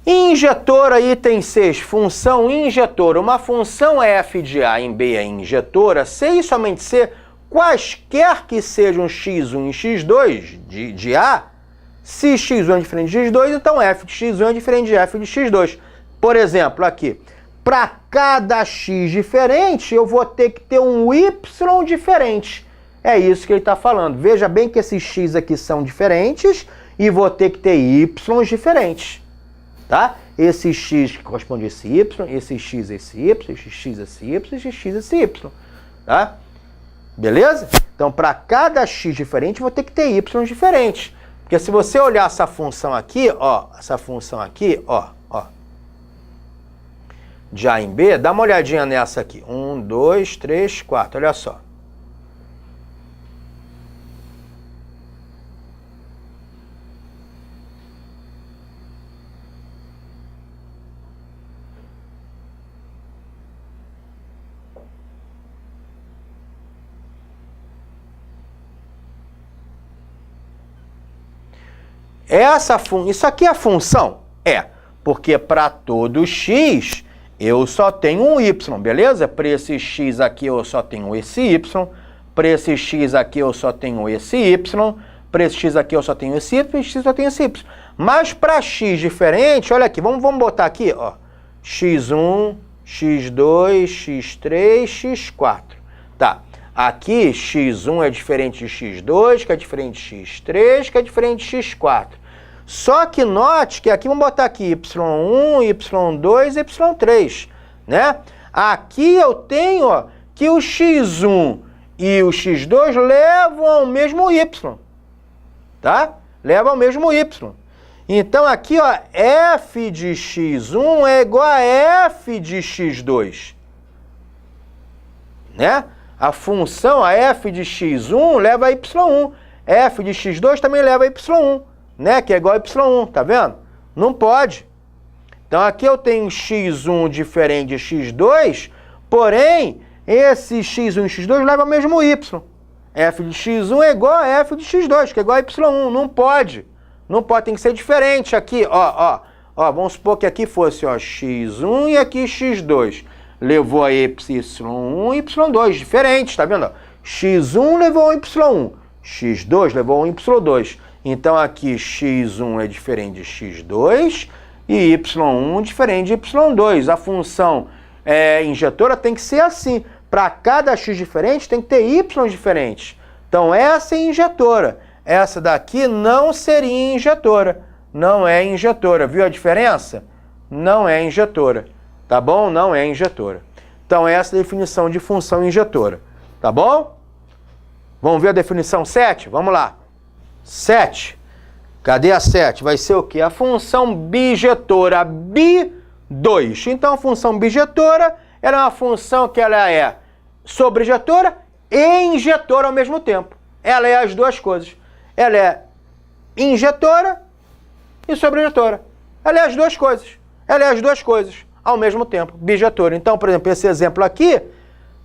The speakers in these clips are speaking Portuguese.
Injetora, item 6, função injetora. Uma função f de a em b é injetora se e somente se quaisquer que sejam x1 e x2 de a, se x1 é diferente de x2, então f de x1 é diferente de f de x2. Por exemplo, aqui, para cada x diferente, eu vou ter que ter um y diferente. É isso que ele está falando. Veja bem que esses x aqui são diferentes e vou ter que ter y diferentes. Tá? Esse x que corresponde a esse y, esse x, esse y, esse x, esse y, esse x, esse y. Tá? Beleza? Então, para cada x diferente, vou ter que ter y diferentes. Porque se você olhar essa função aqui, ó, de a em b, dá uma olhadinha nessa aqui. 1, 2, 3, 4, olha só. Isso aqui é a função? É, porque para todo x eu só tenho um y, beleza? Para esse x aqui eu só tenho esse y, para esse x aqui eu só tenho esse y, para esse x aqui eu só tenho esse y, para esse x eu só tenho esse y. Mas para x diferente, olha aqui, vamos botar aqui, ó, x1, x2, x3, x4. Tá. Aqui, x1 é diferente de x2, que é diferente de x3, que é diferente de x4. Só que note que aqui, vamos botar aqui y1, y2, y3, né? Aqui eu tenho, ó, que o x1 e o x2 levam ao mesmo y, tá? Levam ao mesmo y. Então aqui, ó, f de x1 é igual a f de x2, né? A função, a f de x1 leva a y1, f de x2 também leva a y1, né? Que é igual a y1, tá vendo? Não pode. Então aqui eu tenho x1 diferente de x2, porém, esse x1 e x2 levam ao mesmo y. F de x1 é igual a f de x2, que é igual a y1, não pode. Não pode, tem que ser diferente aqui, ó, vamos supor que aqui fosse, ó, x1 e aqui x2. Levou a y1 e y2, diferentes, tá vendo? x1 levou a y1, x2 levou a y2. Então aqui x1 é diferente de x2 e y1 diferente de y2. A função injetora tem que ser assim. Para cada x diferente tem que ter y diferentes. Então essa é injetora. Essa daqui não seria injetora. Não é injetora. Viu a diferença? Não é injetora. Tá bom? Não é injetora. Então, essa é a definição de função injetora. Tá bom? Vamos ver a definição 7? Vamos lá. 7. Cadê a 7? Vai ser o quê? A função bijetora bi2. Então, a função bijetora ela é uma função que ela é sobrejetora e injetora ao mesmo tempo. Ela é as duas coisas. Ela é injetora e sobrejetora. Ela é as duas coisas. Ela é as duas coisas ao mesmo tempo, bijetora. Então, por exemplo, esse exemplo aqui,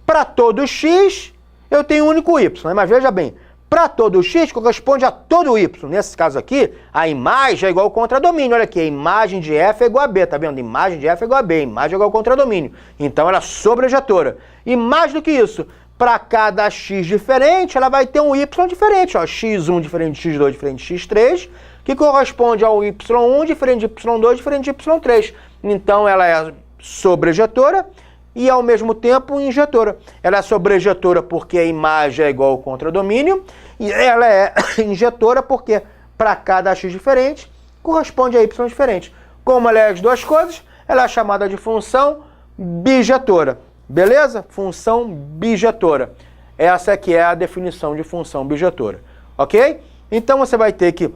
para todo x, eu tenho um único y. Mas veja bem, para todo x corresponde a todo y. Nesse caso aqui, a imagem é igual ao contradomínio. Olha aqui, a imagem de f é igual a b, tá vendo? A imagem de f é igual a b, a imagem é igual ao contradomínio. Então, ela é sobrejetora. E mais do que isso, para cada x diferente, ela vai ter um y diferente. Ó, x1 diferente de x2 diferente de x3, que corresponde ao y1 diferente de y2 diferente de y3. Então, ela é sobrejetora e, ao mesmo tempo, injetora. Ela é sobrejetora porque a imagem é igual ao contradomínio e ela é injetora porque, para cada x diferente, corresponde a y diferente. Como ela é as duas coisas, ela é chamada de função bijetora. Beleza? Função bijetora. Essa aqui é a definição de função bijetora. Ok? Então, você vai ter que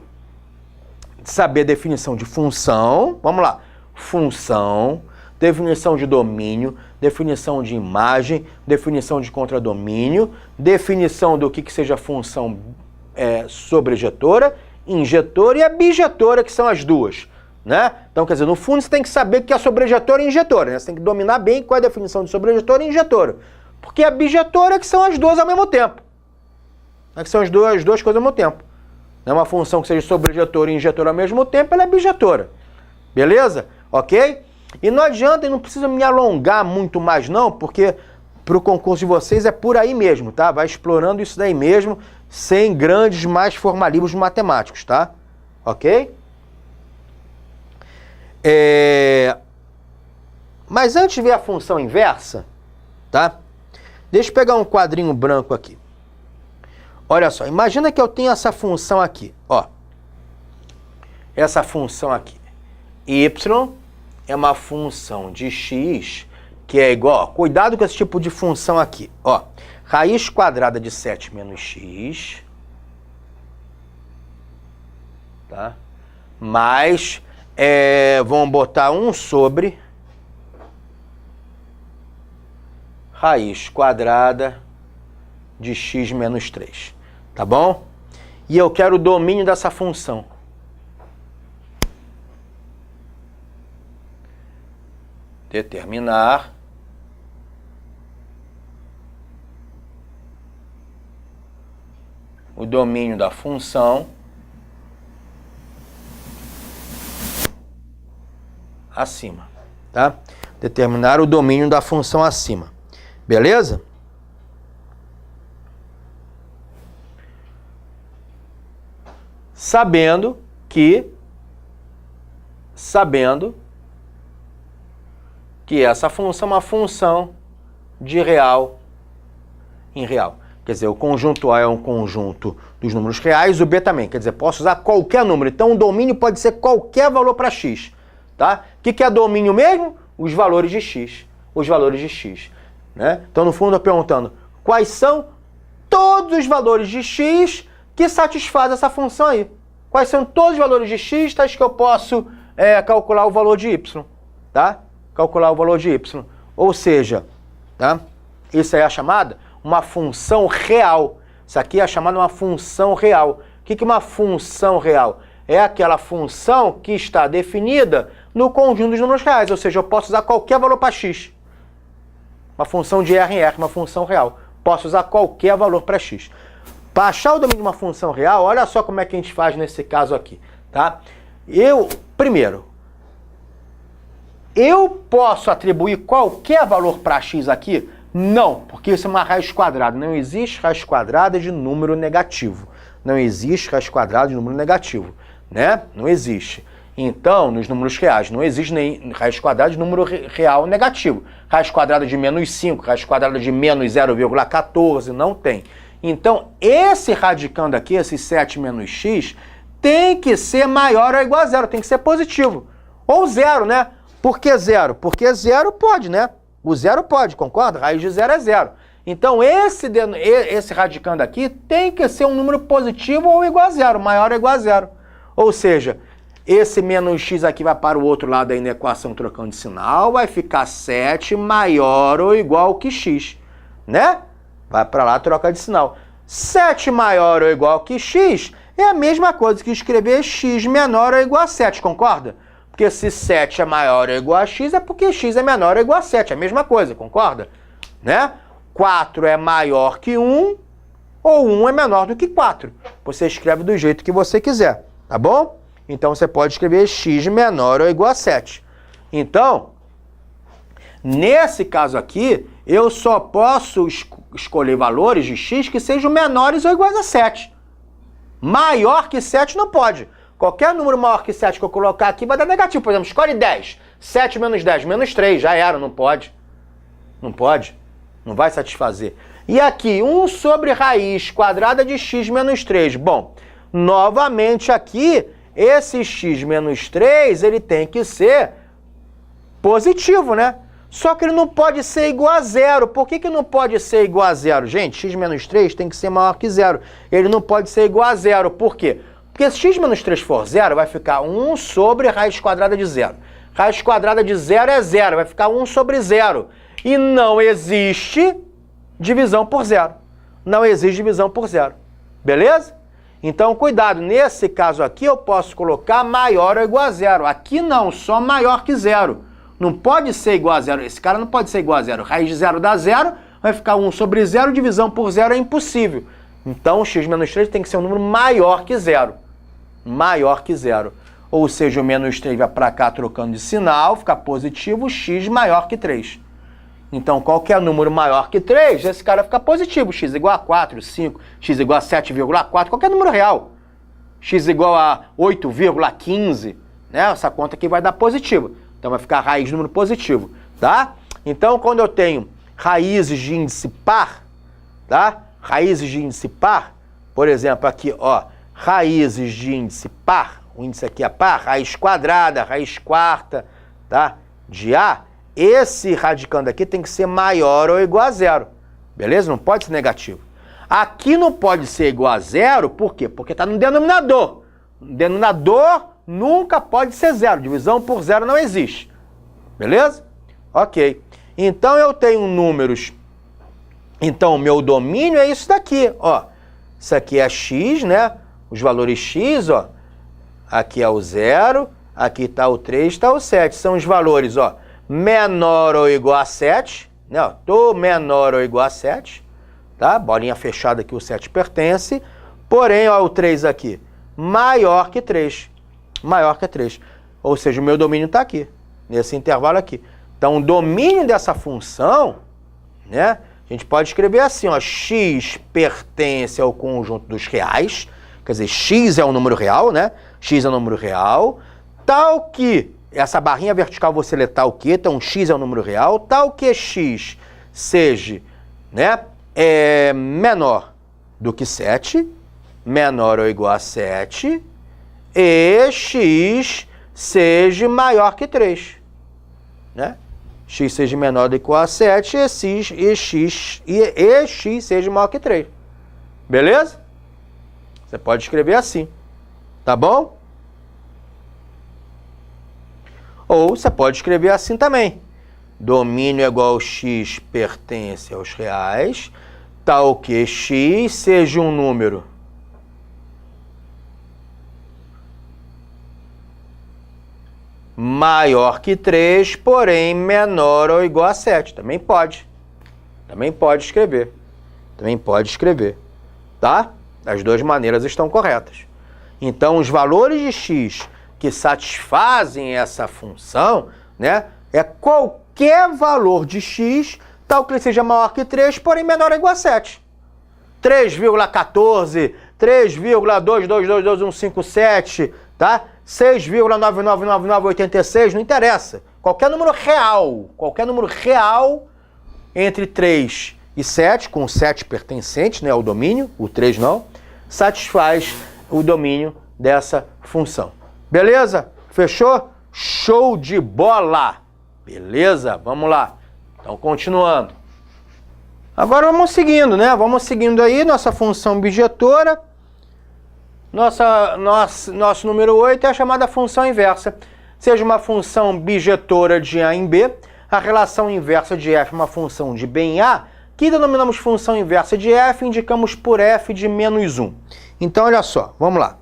saber a definição de função. Vamos lá. Função, definição de domínio, definição de imagem, definição de contradomínio, definição do que seja função sobrejetora, injetora e a bijetora, que são as duas, né? Então, quer dizer, no fundo você tem que saber que é sobrejetora e injetora, né? Você tem que dominar bem qual é a definição de sobrejetora e injetora, porque a bijetora é que são as duas ao mesmo tempo, é que são as duas coisas ao mesmo tempo. Não é uma função que seja sobrejetora e injetora ao mesmo tempo, ela é bijetora, beleza? ok? E não adianta, e não precisa me alongar muito mais não, porque para o concurso de vocês é por aí mesmo, tá? Vai explorando isso daí mesmo, sem grandes mais formalismos matemáticos, tá? Ok? Mas antes de ver a função inversa, tá? Deixa eu pegar um quadrinho branco aqui. Olha só, imagina que eu tenho essa função aqui, ó. Essa função aqui. Y é uma função de x que é igual, ó, cuidado com esse tipo de função aqui, ó. Raiz quadrada de 7 menos x, tá? Mais, vamos botar 1 sobre raiz quadrada de x menos 3, tá bom? E eu quero o domínio dessa função. Determinar o domínio da função acima, tá? Determinar o domínio da função acima. Beleza? Sabendo que essa função é uma função de real em real. Quer dizer, o conjunto A é um conjunto dos números reais, o B também. Quer dizer, posso usar qualquer número. Então, o domínio pode ser qualquer valor para x. Tá? O que é domínio mesmo? Os valores de x. Os valores de x. Né? Então, no fundo, eu estou perguntando quais são todos os valores de x que satisfazem essa função aí. Quais são todos os valores de x tais que eu posso calcular o valor de y. Tá? Calcular o valor de y. Ou seja, tá? Isso aí é chamada uma função real. Isso aqui é chamada uma função real. O que é uma função real? É aquela função que está definida no conjunto dos números reais. Ou seja, eu posso usar qualquer valor para x. Uma função de R em R, uma função real. Posso usar qualquer valor para x. Para achar o domínio de uma função real, olha só como é que a gente faz nesse caso aqui. Tá? Primeiro, eu posso atribuir qualquer valor para x aqui? Não, porque isso é uma raiz quadrada. Não existe raiz quadrada de número negativo. Não existe raiz quadrada de número negativo, né? Não existe. Então, nos números reais, não existe nem raiz quadrada de número real negativo. Raiz quadrada de menos 5, raiz quadrada de menos 0,14, não tem. Então, esse radicando aqui, esse 7 menos x, tem que ser maior ou igual a zero, tem que ser positivo. Ou zero, né? Por que zero? Porque zero pode, né? O zero pode, concorda? Raiz de zero é zero. Então, esse radicando aqui tem que ser um número positivo ou igual a zero, maior ou igual a zero. Ou seja, esse menos x aqui vai para o outro lado aí na equação trocando de sinal, vai ficar 7 maior ou igual que x, né? Vai para lá, troca de sinal. 7 maior ou igual que x é a mesma coisa que escrever x menor ou igual a 7, concorda? Porque se 7 é maior ou igual a x, é porque x é menor ou igual a 7. É a mesma coisa, concorda? Né? 4 é maior que 1, ou 1 é menor do que 4. Você escreve do jeito que você quiser, tá bom? Então, você pode escrever x menor ou igual a 7. Então, nesse caso aqui, eu só posso escolher valores de x que sejam menores ou iguais a 7. Maior que 7 não pode. Qualquer número maior que 7 que eu colocar aqui vai dar negativo. Por exemplo, escolhe 10. 7 menos 10, menos 3. Já era, não pode. Não pode. Não vai satisfazer. E aqui, 1 sobre raiz quadrada de x menos 3. Bom, novamente aqui, esse x menos 3, ele tem que ser positivo, né? Só que ele não pode ser igual a zero. Por que não pode ser igual a zero? Gente, x menos 3 tem que ser maior que zero. Ele não pode ser igual a zero. Por quê? Porque se x menos 3 for zero, vai ficar 1 sobre raiz quadrada de zero. Raiz quadrada de zero é zero, vai ficar 1 sobre zero. E não existe divisão por zero. Não existe divisão por zero. Beleza? Então, cuidado. Nesse caso aqui, eu posso colocar maior ou igual a zero. Aqui não, só maior que zero. Não pode ser igual a zero. Esse cara não pode ser igual a zero. Raiz de zero dá zero, vai ficar 1 sobre zero, divisão por zero é impossível. Então, x menos 3 tem que ser um número maior que zero. Maior que zero. ou seja, o menos 3 vai para cá trocando de sinal, fica positivo, x maior que 3. Então, qualquer número maior que 3, esse cara fica positivo, x igual a 4, 5, x igual a 7,4, qualquer número real. X igual a 8,15, né? Essa conta aqui vai dar positivo. Então, vai ficar raiz de número positivo, tá? Então, quando eu tenho raízes de índice par, tá? Raízes de índice par, por exemplo, aqui, ó, raízes de índice par, o índice aqui é par, raiz quadrada, raiz quarta, tá? De A, esse radicando aqui tem que ser maior ou igual a zero, beleza? Não pode ser negativo. Aqui não pode ser igual a zero, por quê? Porque está no denominador. O denominador nunca pode ser zero, divisão por zero não existe, beleza? Ok. Então eu tenho números, então o meu domínio é isso daqui, ó. Isso aqui é x, né? Os valores x, ó. Aqui é o 0, aqui está o 3, está o 7. São os valores, ó, menor ou igual a 7, né? Ó, tô menor ou igual a 7, tá? Bolinha fechada que o 7 pertence. Porém, ó, o 3 aqui, maior que 3. Maior que 3. Ou seja, o meu domínio está aqui, nesse intervalo aqui. Então, o domínio dessa função, né? A gente pode escrever assim, ó, x pertence ao conjunto dos reais, quer dizer, x é um número real, né? X é um número real, tal que, essa barrinha vertical você lê tal que, então x é um número real, tal que x seja, né, menor do que 7, menor ou igual a 7, e x seja maior que 3, né? X seja menor do que igual a 7 e x seja maior que 3. Beleza? Você pode escrever assim. Tá bom? Ou você pode escrever assim também. Domínio é igual a x pertence aos reais, tal que x seja um número maior que 3, porém menor ou igual a 7. Também pode. Também pode escrever. Também pode escrever. Tá? As duas maneiras estão corretas. Então, os valores de x que satisfazem essa função, né, é qualquer valor de x, tal que ele seja maior que 3, porém menor ou igual a 7. 3,14, 3,222157, tá? 6,99986, não interessa. Qualquer número real entre 3 e 7, com o 7 pertencente, né, ao domínio, o 3 não, satisfaz o domínio dessa função. Beleza? Fechou? Show de bola! Beleza? Vamos lá. Então, continuando. Agora vamos seguindo, né? Vamos seguindo aí nossa função bijetora. Nosso número 8 é a chamada função inversa. Seja uma função bijetora de A em B, a relação inversa de f é uma função de B em A, que denominamos função inversa de f, indicamos por f de menos 1. Então, olha só, vamos lá.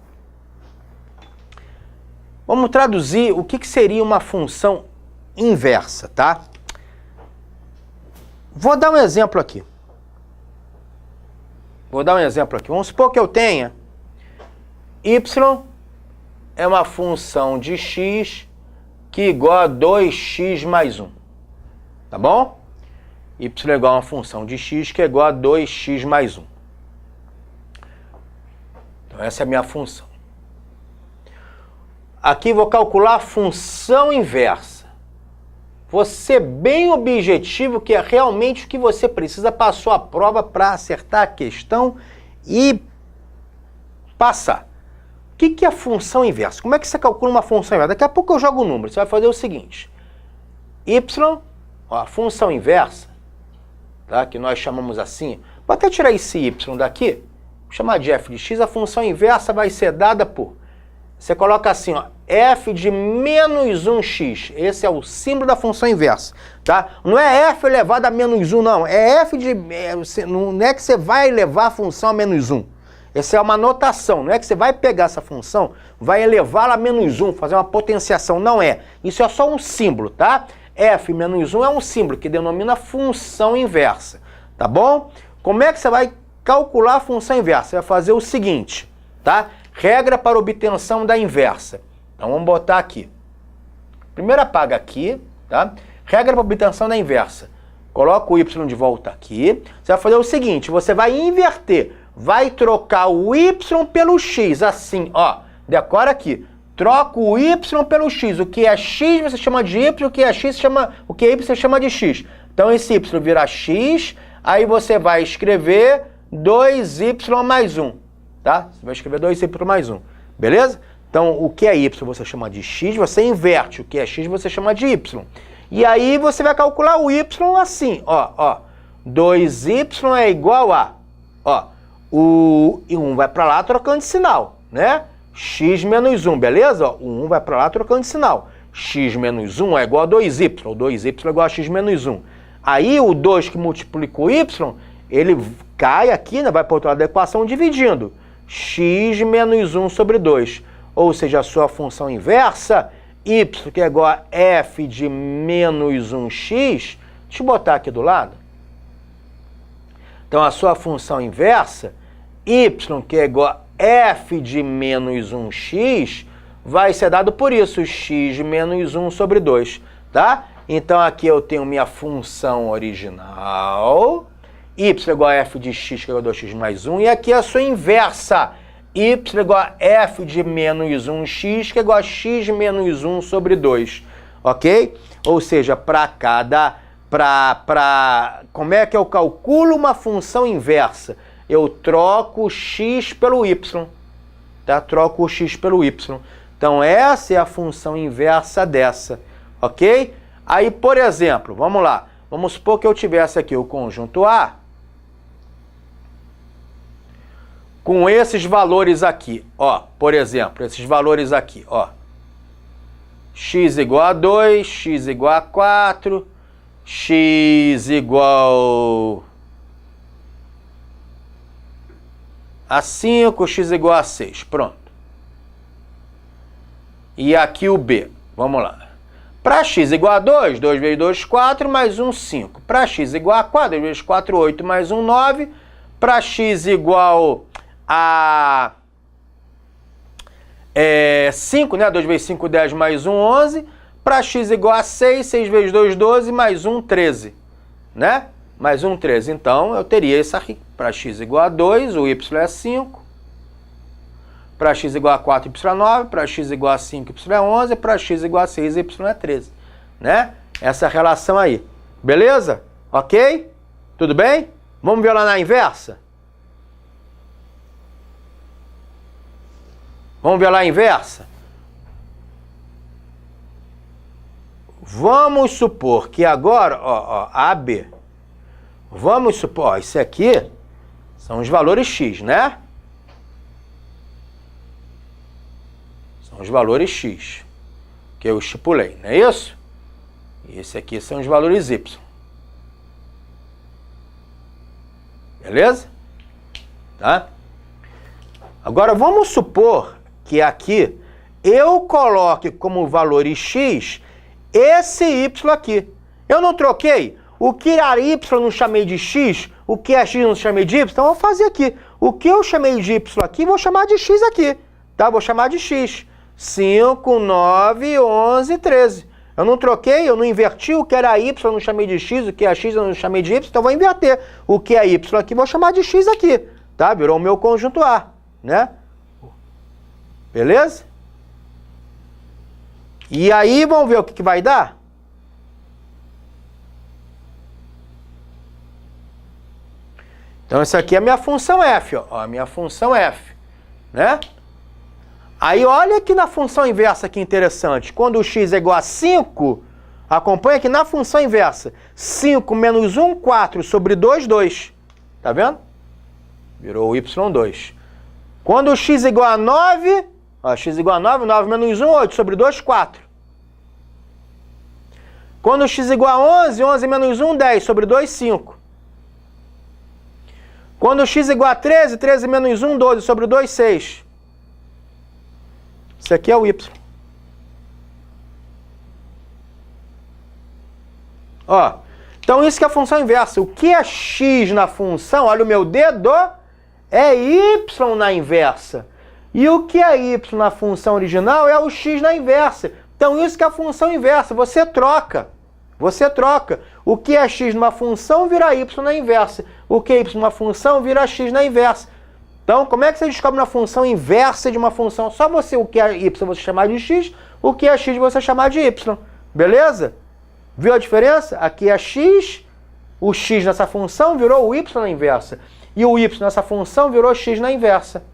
Vamos traduzir o que seria uma função inversa, tá? Vou dar um exemplo aqui. Vamos supor que eu tenha y é uma função de x que é igual a 2x mais 1. Tá bom? Y é igual a uma função de x que é igual a 2x mais 1. Então, essa é a minha função. Aqui vou calcular a função inversa. Vou ser bem objetivo, que é realmente o que você precisa. Passou a prova para acertar a questão e passar. O que é a função inversa? Como é que você calcula uma função inversa? Daqui a pouco eu jogo o número. Você vai fazer o seguinte. Y, ó, a função inversa, tá? Que nós chamamos assim. Vou até tirar esse y daqui. Vou chamar de f de x. A função inversa vai ser dada por... Você coloca assim, ó, f de menos 1x. Esse é o símbolo da função inversa, tá? Não é f elevado a menos 1, não. É f de... não é que você vai elevar a função a menos 1. Essa é uma notação. Não é que você vai pegar essa função, vai elevá-la a menos 1, fazer uma potenciação. Não é. Isso é só um símbolo, tá? F menos 1 é um símbolo que denomina função inversa, tá bom? Como é que você vai calcular a função inversa? Você vai fazer o seguinte, tá? Regra para obtenção da inversa. Então vamos botar aqui. Primeiro apaga aqui, tá? Regra para obtenção da inversa. Coloca o y de volta aqui. Você vai fazer o seguinte, você vai inverter. Vai trocar o y pelo x, assim, ó. Decora aqui. Troca o y pelo x. O que é x você chama de y, o que é x o que é y você chama de x. Então esse y vira x, aí você vai escrever 2y mais 1, tá? Você vai escrever 2y mais 1, beleza? Então o que é y você chama de x, você inverte. O que é x você chama de y. E aí você vai calcular o y assim, ó. 2y é igual a, ó, o 1 vai para lá trocando de sinal, né? X menos 1, beleza? Ó, o 1 vai para lá trocando de sinal. X menos 1 é igual a 2y. O 2y é igual a x menos 1. Aí o 2 que multiplica o y, ele cai aqui, né? Vai para o outro lado da equação dividindo. X menos 1 sobre 2. Ou seja, a sua função inversa, y, que é igual a f de menos 1x. Deixa eu botar aqui do lado. Então, a sua função inversa, y, que é igual a f de menos 1x, vai ser dado por isso, x menos 1 sobre 2, tá? Então, aqui eu tenho minha função original, y igual a f de x, que é igual a 2x mais 1, e aqui a sua inversa, y igual a f de menos 1x, que é igual a x menos 1 sobre 2, ok? Ou seja, como é que eu calculo uma função inversa? Eu troco o x pelo y, tá? Troco o x pelo y. Então, essa é a função inversa dessa, ok? Aí, por exemplo, vamos lá. Vamos supor que eu tivesse aqui o conjunto A com esses valores aqui, ó. Por exemplo, esses valores aqui, ó. X igual a 2, x igual a 4, x igual a 5, x igual a 6. Pronto. E aqui o B. Vamos lá. Para x igual a 2, 2 vezes 2, 4, mais 1, 5. Para x igual a 4, 2 vezes 4, 8, mais 1, 9. Para x igual a 5, né? 2 vezes 5, 10, mais 1, 11. Para x igual a 6, 6 vezes 2, 12, mais 1, 13. Né? Mais 1, 13. Então, eu teria isso aqui. Para x igual a 2, o y é 5. Para x igual a 4, y é 9. Para x igual a 5, y é 11. Para x igual a 6, y é 13. Né? Essa relação aí. Beleza? Ok? Tudo bem? Vamos ver lá na inversa? Vamos ver lá a inversa? Vamos supor que agora, ó, AB. Vamos supor, ó, isso aqui são os valores x, né? São os valores x que eu estipulei, não é isso? E esse aqui são os valores y. Beleza? Tá? Agora vamos supor que aqui eu coloque como valores x esse y aqui. Eu não troquei? O que era y eu não chamei de x, o que é x eu não chamei de y, então eu vou fazer aqui. O que eu chamei de y aqui, vou chamar de x aqui, tá? Vou chamar de x. 5, 9, 11, 13. Eu não troquei, eu não inverti, o que era y eu não chamei de x, o que é x eu não chamei de y, então eu vou inverter. O que é y aqui, vou chamar de x aqui, tá? Virou o meu conjunto A, né? Beleza? E aí, vamos ver o que vai dar? Então, essa aqui é a minha função f, ó. A minha função f, né? Aí, olha aqui na função inversa que interessante. Quando o x é igual a 5, acompanha aqui na função inversa. 5 menos 1, 4 sobre 2, 2. Tá vendo? Virou o y2. Quando o x é igual a 9, ó, x igual a 9, 9 menos 1, 8 sobre 2, 4. Quando o x é igual a 11, 11 menos 1, 10 sobre 2, 5. Quando o x é igual a 13, 13 menos 1, 12 sobre 2, 6. Isso aqui é o y. Ó, então isso que é a função inversa. O que é x na função, olha o meu dedo, é y na inversa. E o que é y na função original é o x na inversa. Então isso que é a função inversa, você troca. Você troca. O que é x numa função vira y na inversa. O que é y numa função vira x na inversa. Então, como é que você descobre uma função inversa de uma função? Só você, o que é y você chamar de x, o que é x você chamar de y. Beleza? Viu a diferença? Aqui é x, o x nessa função virou o y na inversa. E o y nessa função virou x na inversa.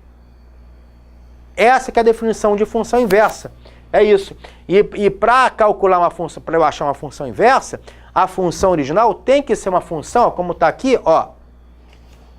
Essa que é a definição de função inversa. É isso. E para calcular uma função, para eu achar uma função inversa, a função original tem que ser uma função, ó, como está aqui, ó.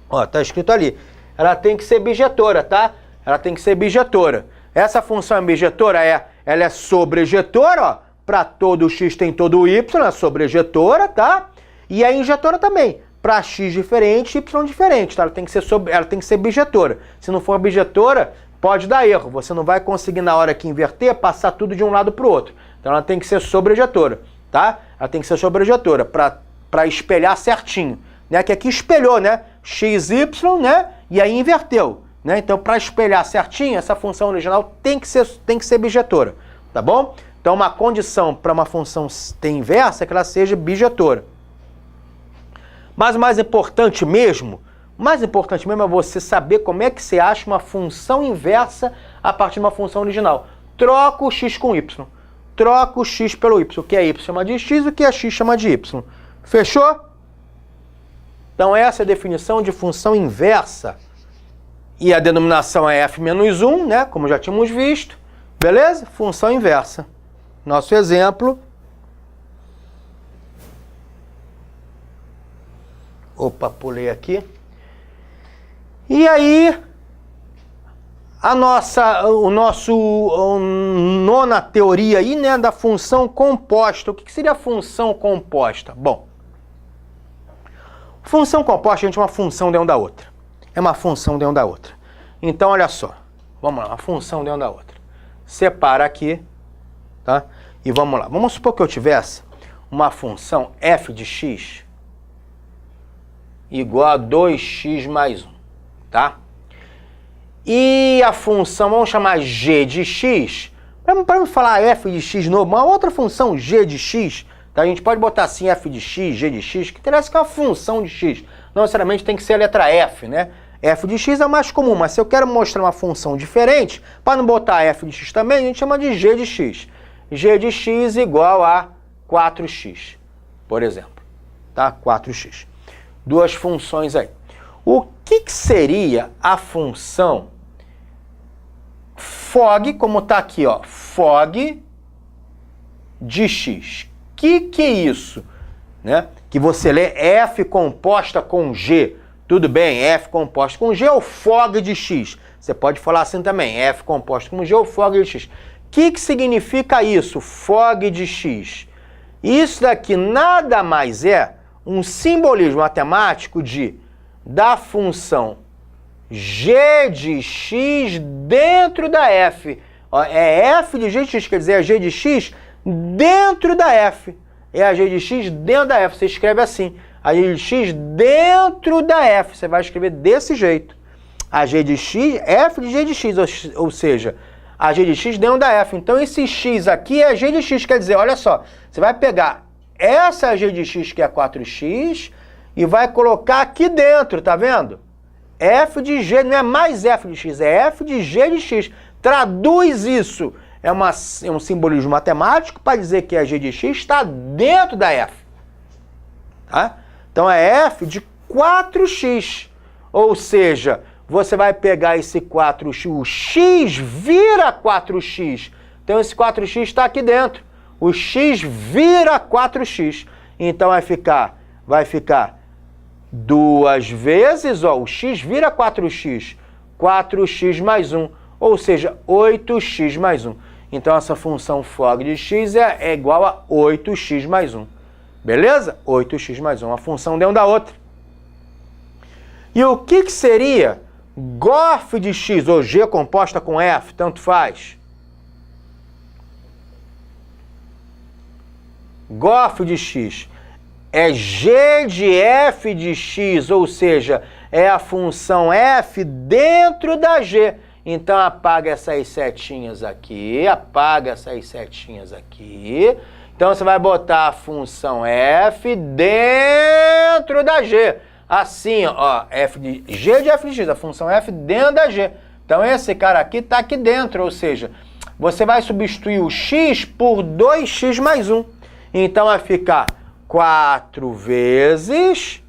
Ó, tá escrito ali. Ela tem que ser bijetora, tá? Ela tem que ser bijetora. Essa função bijetora ela é sobrejetora, ó. Para todo x tem todo o y, ela é sobrejetora, tá? E é injetora também. Para x diferente, y diferente, tá? Ela tem que ser bijetora. Se não for bijetora, pode dar erro. Você não vai conseguir, na hora que inverter, passar tudo de um lado para o outro. Então ela tem que ser sobrejetora, tá? Ela tem que ser sobrejetora para espelhar certinho. Né? Que aqui espelhou, né? x, y, né? E aí inverteu. Né? Então, para espelhar certinho, essa função original tem que ser bijetora. Tá bom? Então, uma condição para uma função ter inversa é que ela seja bijetora. Mas o mais importante mesmo é você saber como é que você acha uma função inversa a partir de uma função original. Troca o x com y. Troca o x pelo y. O que é y chama de x, o que é x chama de y. Fechou? Então essa é a definição de função inversa. E a denominação é f-1, né? Como já tínhamos visto. Beleza? Função inversa. Nosso exemplo. Opa, pulei aqui. E aí, nona teoria aí, né, da função composta. O que seria a função composta? Bom, função composta, gente, é uma função dentro da outra. É uma função dentro da outra. Então, olha só. Vamos lá, uma função dentro da outra. Separa aqui, tá? E vamos lá. Vamos supor que eu tivesse uma função f de x igual a 2x mais 1, tá? E a função, vamos chamar g de x, para não falar f de x novo, uma outra função g de x, tá? A gente pode botar assim f de x, g de x, que interessa que é uma função de x. Não necessariamente tem que ser a letra f, né? F de x é mais comum, mas se eu quero mostrar uma função diferente, para não botar f de x também, a gente chama de g de x. G de x igual a 4x, por exemplo, tá? 4x. Duas funções aí. O que seria a função fog, como está aqui, ó, fog de x? Que é isso? Né? Que você lê f composta com g. Tudo bem, f composta com g é o fog de x. Você pode falar assim também, f composta com g é o fog de x. O que significa isso, fog de x? Isso daqui nada mais é um simbolismo matemático da função g de x dentro da f. Ó, é f de g de x, quer dizer, é g de x dentro da f. É a g de x dentro da f. Você escreve assim, a g de x dentro da f. Você vai escrever desse jeito. A g de x, f de g de x, ou seja, a g de x dentro da f. Então esse x aqui é g de x, quer dizer, olha só, você vai pegar essa g de x, que é 4x, e vai colocar aqui dentro, tá vendo? F de g, não é mais f de x, é f de g de x. Traduz isso. É um simbolismo matemático para dizer que a g de x está dentro da f. Tá? Então é f de 4x. Ou seja, você vai pegar esse 4x, o x vira 4x. Então esse 4x está aqui dentro. O x vira 4x. Então vai ficar duas vezes, ó, o x vira 4x. 4x mais 1. Ou seja, 8x mais 1. Então essa função fog de x é igual a 8x mais 1. Beleza? 8x mais 1. Uma função dentro da outra. E o que seria gof de x, ou g composta com f, tanto faz? Gof de x é g de f de x, ou seja, é a função f dentro da g. Então apaga essas setinhas aqui, apaga essas setinhas aqui. Então você vai botar a função f dentro da g. Assim, ó, f de g de f de x, a função f dentro da g. Então esse cara aqui está aqui dentro, ou seja, você vai substituir o x por 2x mais 1. Então vai ficar 4 vezes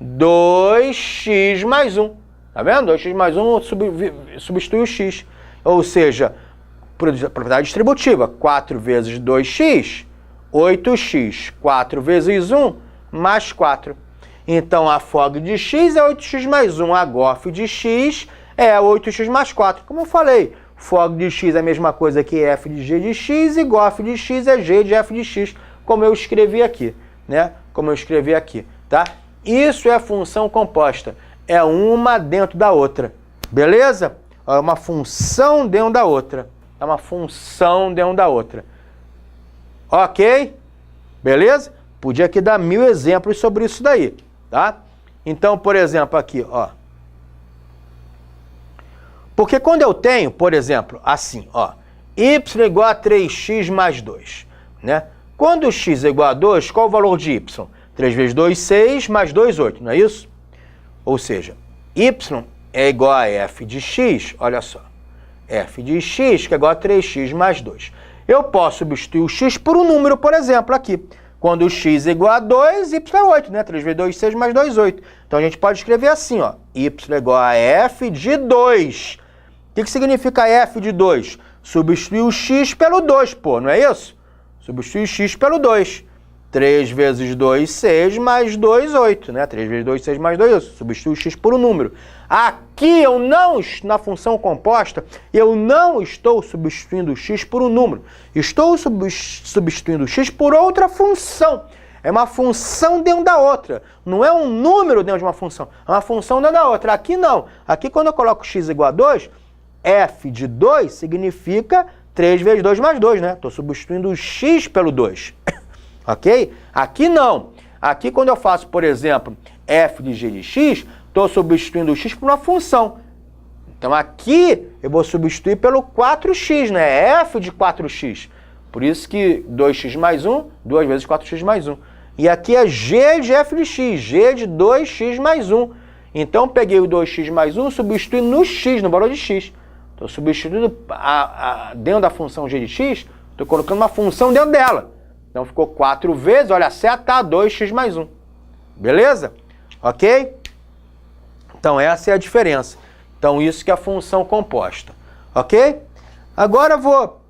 2x mais 1. Tá vendo? 2x mais 1 substitui o x. Ou seja, propriedade distributiva. 4 vezes 2x, 8x. 4 vezes 1, mais 4. Então a FOG de x é 8x mais 1. A GOF de x é 8x mais 4. Como eu falei, FOG de x é a mesma coisa que f de g de x e GOF de x é g de f de x, como eu escrevi aqui, né? Como eu escrevi aqui, tá? Isso é função composta. É uma dentro da outra, beleza? É uma função dentro da outra. É uma função dentro da outra. Ok? Beleza? Podia aqui dar 1000 exemplos sobre isso daí, tá? Então, por exemplo, aqui, ó. Porque quando eu tenho, por exemplo, assim, ó, y igual a 3x mais 2, né? Quando x é igual a 2, qual o valor de y? 3 vezes 2, 6, mais 2, 8, não é isso? Ou seja, y é igual a f de x, olha só, f de x que é igual a 3x mais 2. Eu posso substituir o x por um número, por exemplo, aqui. Quando x é igual a 2, y é 8, né? 3 vezes 2, 6, mais 2, 8. Então a gente pode escrever assim, ó, y é igual a f de 2. O que significa f de 2? Substituir o x pelo 2, pô, não é isso? Substituir o x pelo 2. 3 vezes 2, 6, mais 2, 8, né? 3 vezes 2, 6, mais 2, 8. Substitui o x por um número. Aqui eu não, na função composta, eu não estou substituindo o x por um número. Estou substituindo o x por outra função. É uma função dentro da outra. Não é um número dentro de uma função. É uma função dentro da outra. Aqui não. Aqui quando eu coloco x igual a 2, f de 2 significa 3 vezes 2 mais 2, né? Estou substituindo o x pelo 2. Ok? Aqui não. Aqui quando eu faço, por exemplo, f de g de x, estou substituindo o x por uma função. Então aqui eu vou substituir pelo 4x, né? F de 4x. Por isso que 2x mais 1, 2 vezes 4x mais 1. E aqui é g de f de x, g de 2x mais 1. Então peguei o 2x mais 1 e substituí no x, no valor de x. Estou substituindo dentro da função g de x, estou colocando uma função dentro dela. Então ficou 4 vezes, olha a seta, 2x mais 1. Beleza? Ok? Então essa é a diferença. Então isso que é a função composta. Ok? Agora eu vou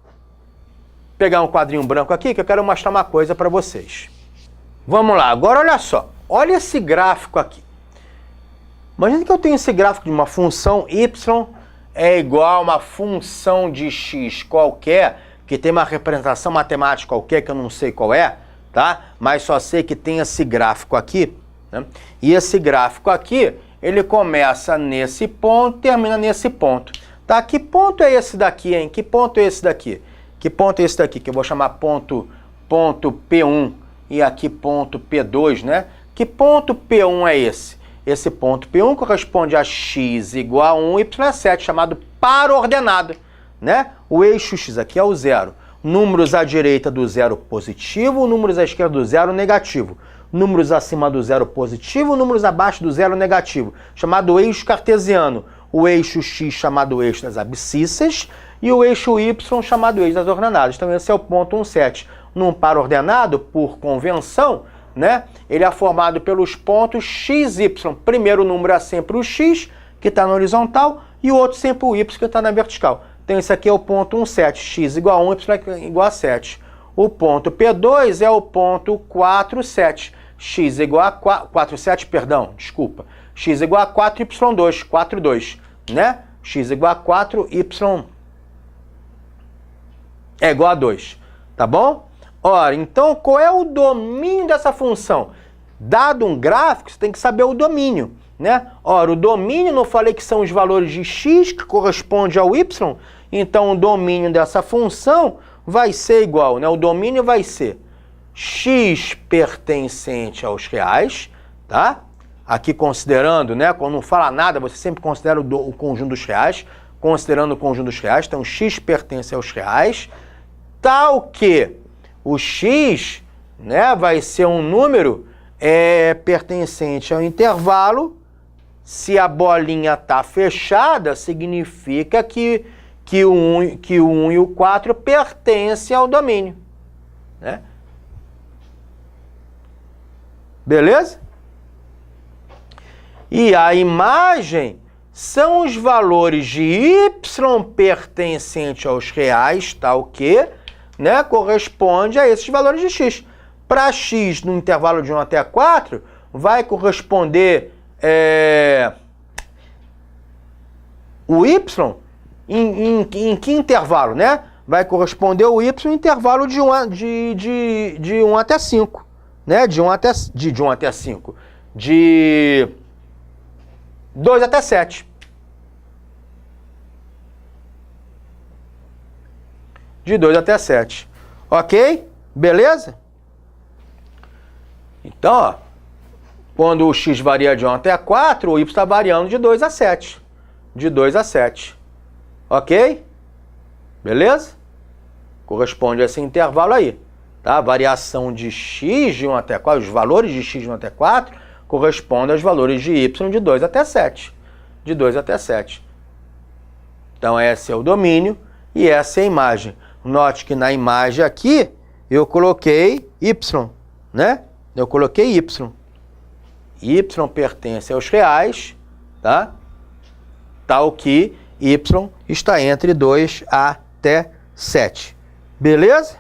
pegar um quadrinho branco aqui que eu quero mostrar uma coisa para vocês. Vamos lá, agora olha só. Olha esse gráfico aqui. Imagina que eu tenho esse gráfico de uma função y é igual a uma função de x qualquer, que tem uma representação matemática qualquer, que eu não sei qual é, tá? Mas só sei que tem esse gráfico aqui, né? E esse gráfico aqui, ele começa nesse ponto, termina nesse ponto. Tá? Que ponto é esse daqui, hein? Que ponto é esse daqui? Que ponto é esse daqui? Que eu vou chamar ponto P1 e aqui ponto P2, né? Que ponto P1 é esse? Esse ponto P1 corresponde a x igual a 1, y é 7, chamado par ordenado, né? O eixo x aqui é o zero. Números à direita do zero positivo, números à esquerda do zero negativo. Números acima do zero positivo, números abaixo do zero negativo, chamado eixo cartesiano. O eixo x chamado eixo das abscissas e o eixo y chamado eixo das ordenadas. Então esse é o ponto 1, 7. Num par ordenado, por convenção, né? Ele é formado pelos pontos x, y. Primeiro número é sempre o x, que está na horizontal, e o outro sempre o y, que está na vertical. Então esse aqui é o ponto 1, 7. X igual a 1, y igual a 7. O ponto P2 é o ponto 4, 7. X igual a 4, 7, perdão, desculpa. X igual a 4, y2, 4, 2, né? X igual a 4, y é igual a 2, tá bom? Ora, então qual é o domínio dessa função? Dado um gráfico, você tem que saber o domínio, né? Ora, o domínio, não falei que são os valores de x que corresponde ao y? Então o domínio dessa função vai ser igual, né? O domínio vai ser x pertencente aos reais, tá? Aqui considerando, né? Quando não fala nada, você sempre considera o conjunto dos reais. considerando o conjunto dos reais, então x pertence aos reais, tal que o x, né, vai ser um número pertencente ao intervalo. Se a bolinha está fechada, significa que o 1 e o 4 pertencem ao domínio, né? Beleza? E a imagem são os valores de y pertencente aos reais, tal que, né, corresponde a esses valores de x. Para x no intervalo de 1 até 4, vai corresponder o y em que intervalo, né? Vai corresponder o y no intervalo de 1 até 5, né? De 1 até 5. De 2 até 7. De 2 até 7. Ok? Beleza? Então, ó, quando o x varia de 1 até 4, o y está variando de 2 a 7. De 2 a 7. Ok? Beleza? Corresponde a esse intervalo aí. Tá? A variação de x de 1 até 4, os valores de x de 1 até 4, correspondem aos valores de y de 2 até 7. De 2 até 7. Então, esse é o domínio e essa é a imagem. Note que na imagem aqui, eu coloquei y, né? Eu coloquei y. Y pertence aos reais, tá? Tal que y está entre 2 até 7. Beleza?